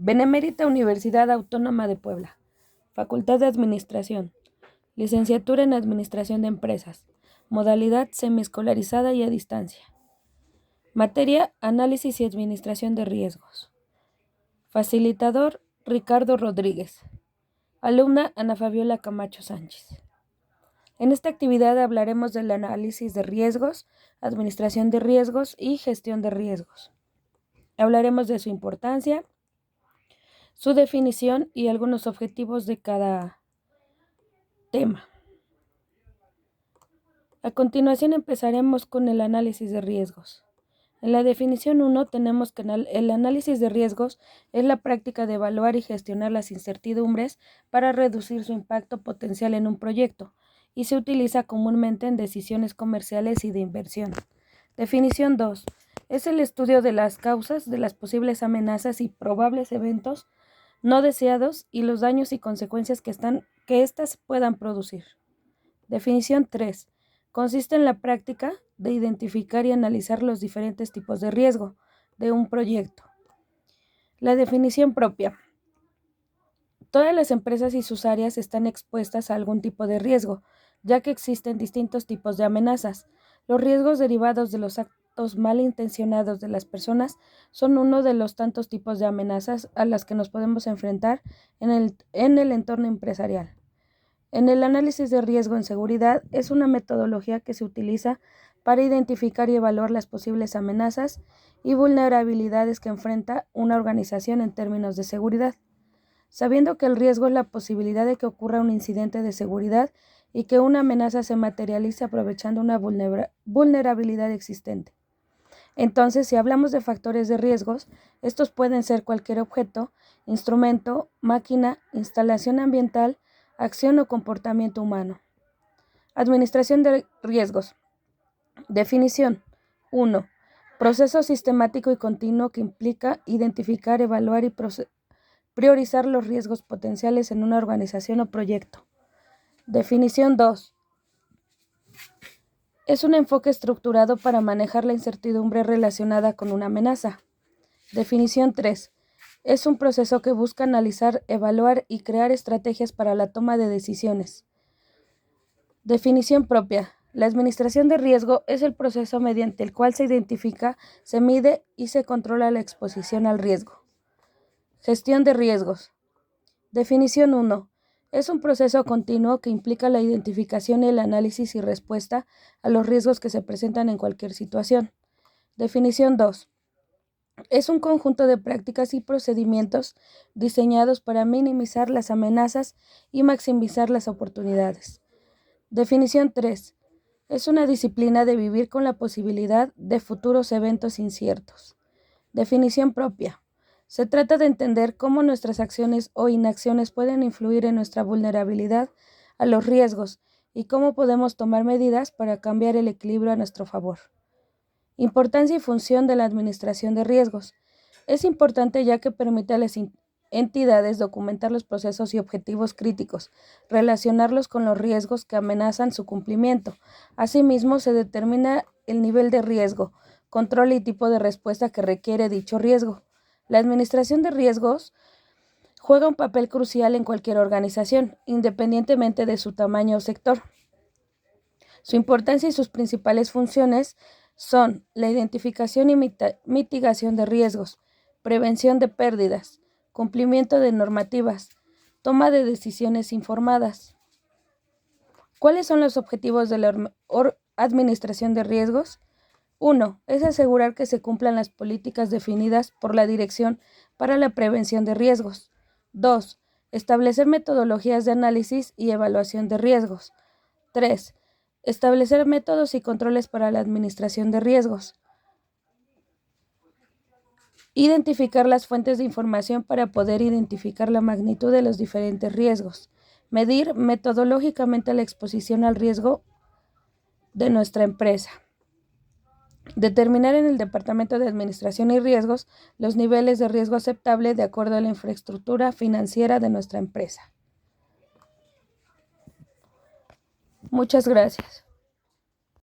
Benemérita Universidad Autónoma de Puebla. Facultad de Administración. Licenciatura en Administración de Empresas. Modalidad semiescolarizada y a distancia. Materia: Análisis y Administración de Riesgos. Facilitador: Ricardo Rodríguez. Alumna: Ana Fabiola Camacho Sánchez. En esta actividad hablaremos del análisis de riesgos, administración de riesgos y gestión de riesgos. Hablaremos de su importancia, su definición y algunos objetivos de cada tema. A continuación empezaremos con el análisis de riesgos. En la definición 1 tenemos que el análisis de riesgos es la práctica de evaluar y gestionar las incertidumbres para reducir su impacto potencial en un proyecto y se utiliza comúnmente en decisiones comerciales y de inversión. Definición 2. Es el estudio de las causas de las posibles amenazas y probables eventos no deseados y los daños y consecuencias que éstas puedan producir. Definición 3. Consiste en la práctica de identificar y analizar los diferentes tipos de riesgo de un proyecto. La definición propia. Todas las empresas y sus áreas están expuestas a algún tipo de riesgo, ya que existen distintos tipos de amenazas. Los riesgos derivados de los actos malintencionados de las personas son uno de los tantos tipos de amenazas a las que nos podemos enfrentar en el entorno empresarial. En el análisis de riesgo en seguridad es una metodología que se utiliza para identificar y evaluar las posibles amenazas y vulnerabilidades que enfrenta una organización en términos de seguridad, sabiendo que el riesgo es la posibilidad de que ocurra un incidente de seguridad y que una amenaza se materialice aprovechando una vulnerabilidad existente. Entonces, si hablamos de factores de riesgos, estos pueden ser cualquier objeto, instrumento, máquina, instalación ambiental, acción o comportamiento humano. Administración de riesgos. Definición. 1. Proceso sistemático y continuo que implica identificar, evaluar y priorizar los riesgos potenciales en una organización o proyecto. Definición 2. Es un enfoque estructurado para manejar la incertidumbre relacionada con una amenaza. Definición 3. Es un proceso que busca analizar, evaluar y crear estrategias para la toma de decisiones. Definición propia. La administración de riesgo es el proceso mediante el cual se identifica, se mide y se controla la exposición al riesgo. Gestión de riesgos. Definición 1. Es un proceso continuo que implica la identificación y el análisis y respuesta a los riesgos que se presentan en cualquier situación. Definición 2. Es un conjunto de prácticas y procedimientos diseñados para minimizar las amenazas y maximizar las oportunidades. Definición 3. Es una disciplina de vivir con la posibilidad de futuros eventos inciertos. Definición propia. Se trata de entender cómo nuestras acciones o inacciones pueden influir en nuestra vulnerabilidad a los riesgos y cómo podemos tomar medidas para cambiar el equilibrio a nuestro favor. Importancia y función de la administración de riesgos. Es importante ya que permite a las entidades documentar los procesos y objetivos críticos, relacionarlos con los riesgos que amenazan su cumplimiento. Asimismo, se determina el nivel de riesgo, control y tipo de respuesta que requiere dicho riesgo. La administración de riesgos juega un papel crucial en cualquier organización, independientemente de su tamaño o sector. Su importancia y sus principales funciones son la identificación y mitigación de riesgos, prevención de pérdidas, cumplimiento de normativas, toma de decisiones informadas. ¿Cuáles son los objetivos de la administración de riesgos? 1. Es asegurar que se cumplan las políticas definidas por la Dirección para la Prevención de Riesgos. 2. Establecer metodologías de análisis y evaluación de riesgos. 3. Establecer métodos y controles para la administración de riesgos. Identificar las fuentes de información para poder identificar la magnitud de los diferentes riesgos. Medir metodológicamente la exposición al riesgo de nuestra empresa. Determinar en el Departamento de Administración y Riesgos los niveles de riesgo aceptable de acuerdo a la infraestructura financiera de nuestra empresa. Muchas gracias.